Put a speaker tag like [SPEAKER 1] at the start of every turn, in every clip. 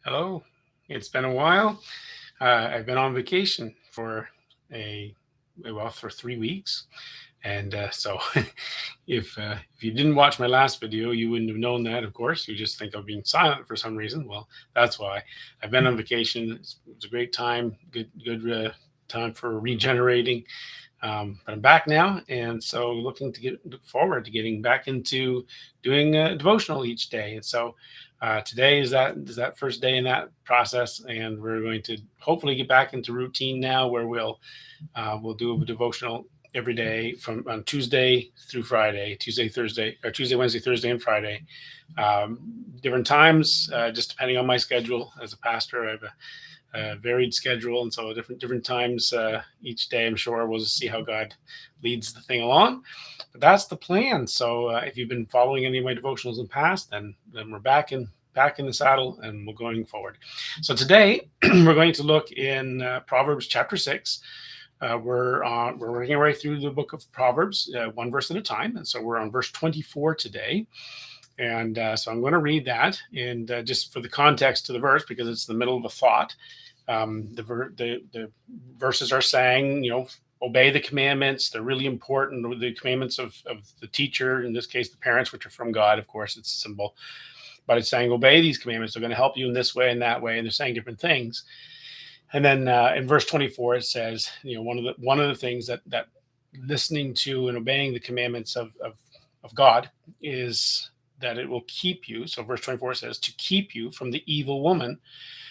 [SPEAKER 1] Hello. It's been a while. I've been on vacation for a for 3 weeks, and so if you didn't watch my last video, you wouldn't have known that. Of course, you just think I'm being silent for some reason. Well, that's why I've been on vacation. It's a great time, good time for regenerating. But I'm back now, and so look forward to getting back into doing a devotional each day. And so today is that first day in that process, and we're going to hopefully get back into routine now, where we'll do a devotional every day from on Tuesday through Friday, Tuesday, Thursday, or Tuesday, Wednesday, Thursday, and Friday. Um, Different times, just depending on my schedule as a pastor. I have a varied schedule, and so different times each day. I'm sure we'll just see how God leads the thing along. But that's the plan. So if you've been following any of my devotionals in the past, then we're back in the saddle, and we're going forward. So today we're going to look in Proverbs chapter 6. We're working our way through the book of Proverbs, one verse at a time, and so we're on verse 24 today. And so I'm going to read that, and just for the context to the verse, because it's the middle of a thought. The verses are saying, obey the commandments. They're really important. The commandments of the teacher, in this case, the parents, which are from God. Of course, it's a symbol, but it's saying obey these commandments. They're going to help you in this way and that way, and they're saying different things. And then in verse 24, it says, one of the things that listening to and obeying the commandments of God is that it will keep you. So verse 24 says, to keep you from the evil woman,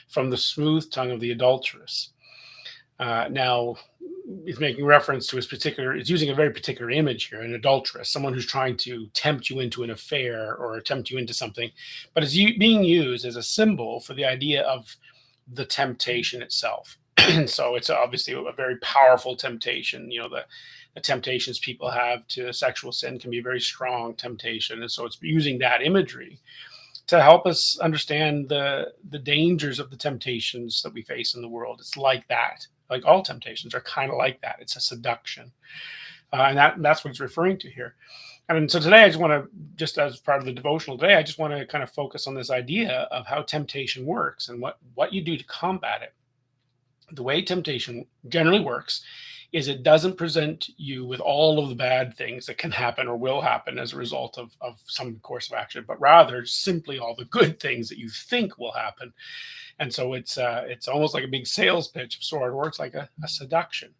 [SPEAKER 1] from the smooth tongue of the adulteress. Now, it's making reference to it's using a very particular image here, an adulteress, someone who's trying to tempt you into an affair or tempt you into something, but it's being used as a symbol for the idea of the temptation itself. And so it's obviously a very powerful temptation. The temptations people have to sexual sin can be a very strong temptation. And so it's using that imagery to help us understand the dangers of the temptations that we face in the world. It's like that. Like all temptations are kind of like that. It's a seduction. And that's what it's referring to here. And so today, I just want to, just as part of the devotional today, I just want to kind of focus on this idea of how temptation works and what you do to combat it. The way temptation generally works is it doesn't present you with all of the bad things that can happen or will happen as a result of some course of action, but rather simply all the good things that you think will happen. And so it's almost like a big sales pitch of sort. It works like a seduction.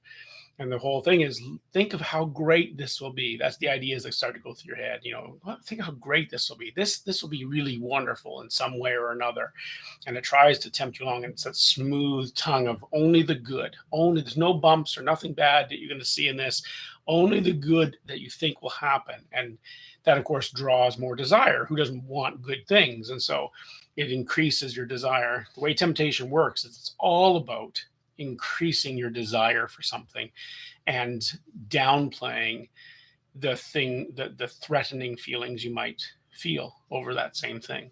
[SPEAKER 1] And the whole thing is, think of how great this will be. That's the ideas that start to go through your head. Think of how great this will be. This will be really wonderful in some way or another. And it tries to tempt you along. And it's that smooth tongue of only the good. Only there's no bumps or nothing bad that you're going to see in this. Only the good that you think will happen. And that, of course, draws more desire. Who doesn't want good things? And so it increases your desire. The way temptation works is it's all about increasing your desire for something and downplaying the threatening feelings you might feel over that same thing.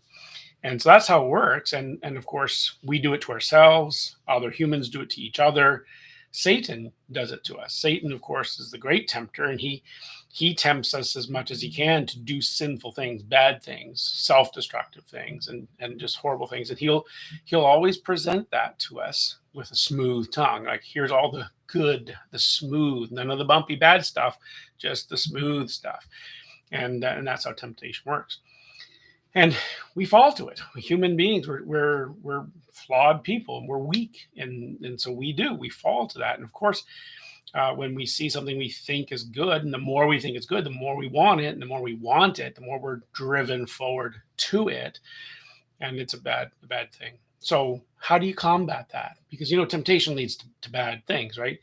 [SPEAKER 1] And so that's how it works. And of course, we do it to ourselves. Other humans do it to each other. Satan does it to us. Satan, of course, is the great tempter, and he tempts us as much as he can to do sinful things, bad things, self-destructive things, and just horrible things. And he'll always present that to us with a smooth tongue. Like, here's all the good, the smooth, none of the bumpy bad stuff, just the smooth stuff. And that's how temptation works. And we fall to it. We're human beings, we're flawed people, and we're weak, and so we fall to that. And of course, when we see something we think is good, and the more we think it's good, the more we want it, and the more we want it, the more we're driven forward to it, and it's a bad thing. So how do you combat that? Because temptation leads to bad things, right?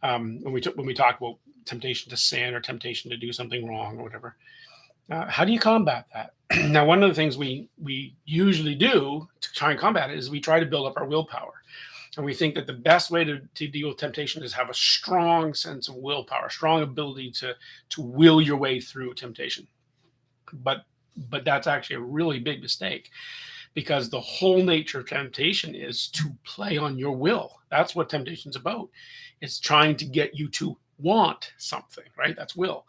[SPEAKER 1] When we talk about temptation to sin or temptation to do something wrong or whatever, how do you combat that? Now, one of the things we usually do to try and combat it is we try to build up our willpower. And we think that the best way to deal with temptation is have a strong sense of willpower, strong ability to will your way through temptation. But that's actually a really big mistake, because the whole nature of temptation is to play on your will. That's what temptation is about. It's trying to get you to want something, right? That's will.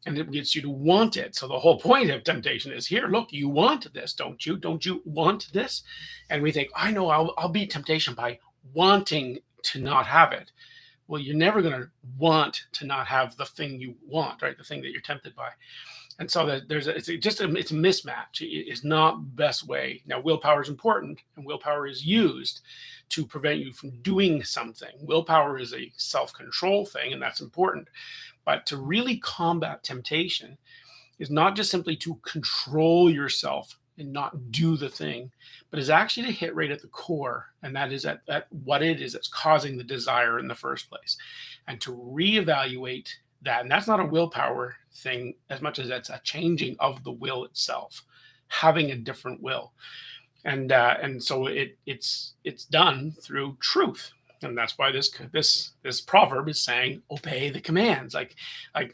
[SPEAKER 1] and it gets you to want it. So the whole point of temptation is, here, look, you want this, don't you? Don't you want this? And we think, I know, I'll beat temptation by wanting to not have it. Well, you're never going to want to not have the thing you want, right? The thing that you're tempted by. And so that it's a mismatch. It's not the best way. Now, willpower is important, and willpower is used to prevent you from doing something. Willpower is a self-control thing, and that's important. But to really combat temptation is not just simply to control yourself and not do the thing, but is actually to hit right at the core, and that is at what it is that's causing the desire in the first place, and to reevaluate that. And that's not a willpower thing as much as that's a changing of the will itself, having a different will. And so it's done through truth. And that's why this proverb is saying, obey the commands, like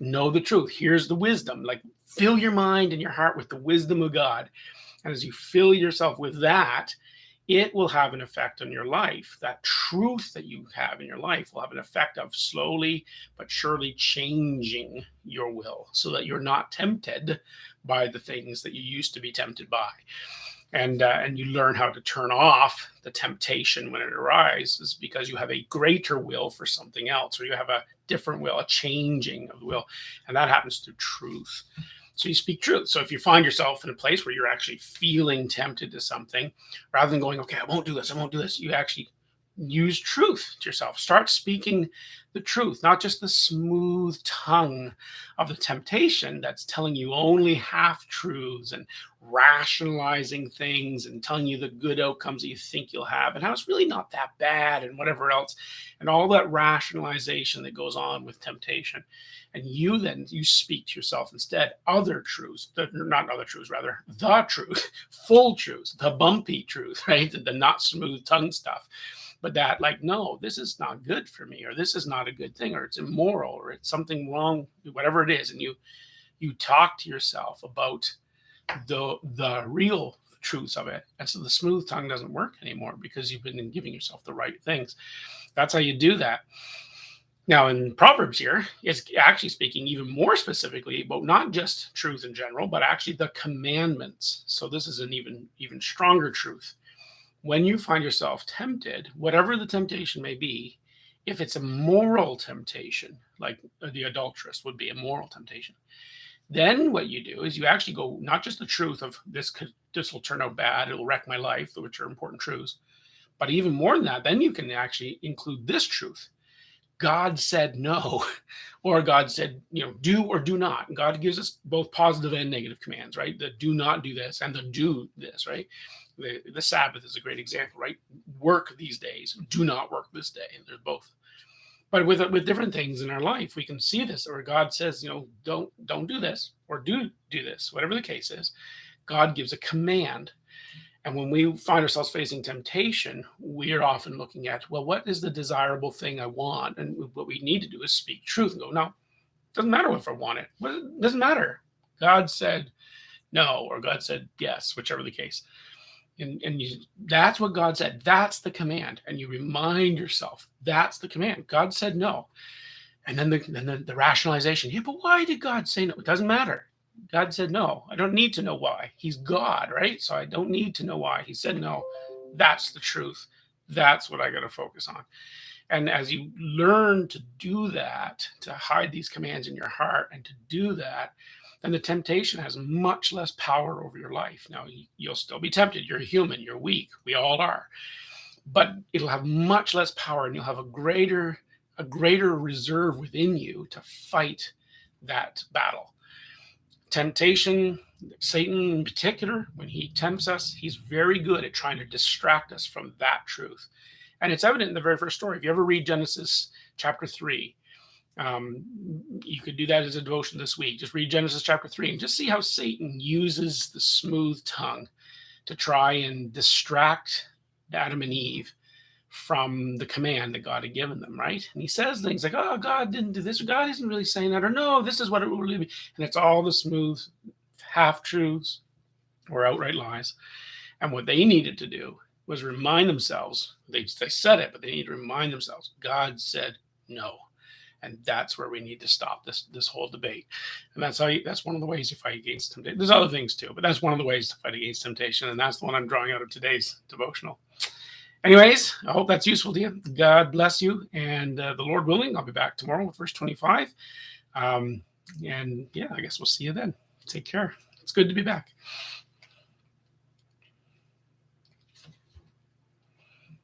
[SPEAKER 1] know the truth. Here's the wisdom. Like, fill your mind and your heart with the wisdom of God. And as you fill yourself with that, it will have an effect on your life. That truth that you have in your life will have an effect of slowly but surely changing your will so that you're not tempted by the things that you used to be tempted by. And you learn how to turn off the temptation when it arises, because you have a greater will for something else, or you have a different will, a changing of the will. And that happens through truth. So you speak truth. So if you find yourself in a place where you're actually feeling tempted to something, rather than going, okay, I won't do this, you actually use truth to yourself. Start speaking the truth, not just the smooth tongue of the temptation that's telling you only half truths and rationalizing things and telling you the good outcomes that you think you'll have and how it's really not that bad and whatever else, and all that rationalization that goes on with temptation. And you speak to yourself instead other truths, not other truths, rather the truth, full truths, the bumpy truth, right? The not smooth tongue stuff. But that, like, no, this is not good for me, or this is not a good thing, or it's immoral, or it's something wrong, whatever it is. And you talk to yourself about the real truths of it. And so the smooth tongue doesn't work anymore because you've been giving yourself the right things. That's how you do that. Now, in Proverbs here, it's actually speaking even more specifically about not just truth in general, but actually the commandments. So this is an even stronger truth. When you find yourself tempted, whatever the temptation may be, if it's a moral temptation, like the adulteress would be a moral temptation, then what you do is you actually go, not just the truth of this will turn out bad, it'll wreck my life, which are important truths, but even more than that, then you can actually include this truth. God said no, or God said, do or do not. God gives us both positive and negative commands, right? The do not do this and the do this, right? The Sabbath is a great example, right? Work these days, do not work this day. And there's both. But with different things in our life, we can see this, where God says, don't do this, or do this, whatever the case is. God gives a command. And when we find ourselves facing temptation, we are often looking at, well, what is the desirable thing I want? And what we need to do is speak truth and go, no, it doesn't matter if I want it. It doesn't matter. God said no, or God said yes, whichever the case. And that's what God said. That's the command. And you remind yourself, that's the command. God said no. And then the rationalization, yeah, but why did God say no? It doesn't matter. God said no. I don't need to know why. He's God, right? So I don't need to know why. He said no. That's the truth. That's what I got to focus on. And as you learn to do that, to hide these commands in your heart and to do that, then the temptation has much less power over your life. Now, you'll still be tempted. You're human. You're weak. We all are. But it'll have much less power, and you'll have a greater reserve within you to fight that battle. Temptation, Satan in particular, when he tempts us, he's very good at trying to distract us from that truth. And it's evident in the very first story. If you ever read Genesis chapter 3, you could do that as a devotion this week. Just read Genesis chapter 3 and just see how Satan uses the smooth tongue to try and distract Adam and Eve from the command that God had given them, right? And he says things like, oh, God didn't do this, or God isn't really saying that, or no, this is what it will really be. And it's all the smooth half-truths or outright lies. And what they needed to do was remind themselves, they said it, but they need to remind themselves, God said no. And that's where we need to stop this whole debate. And that's one of the ways you fight against temptation. There's other things too, but that's one of the ways to fight against temptation. And that's the one I'm drawing out of today's devotional. Anyways, I hope that's useful to you. God bless you. And the Lord willing, I'll be back tomorrow with verse 25. And yeah, I guess we'll see you then. Take care. It's good to be back.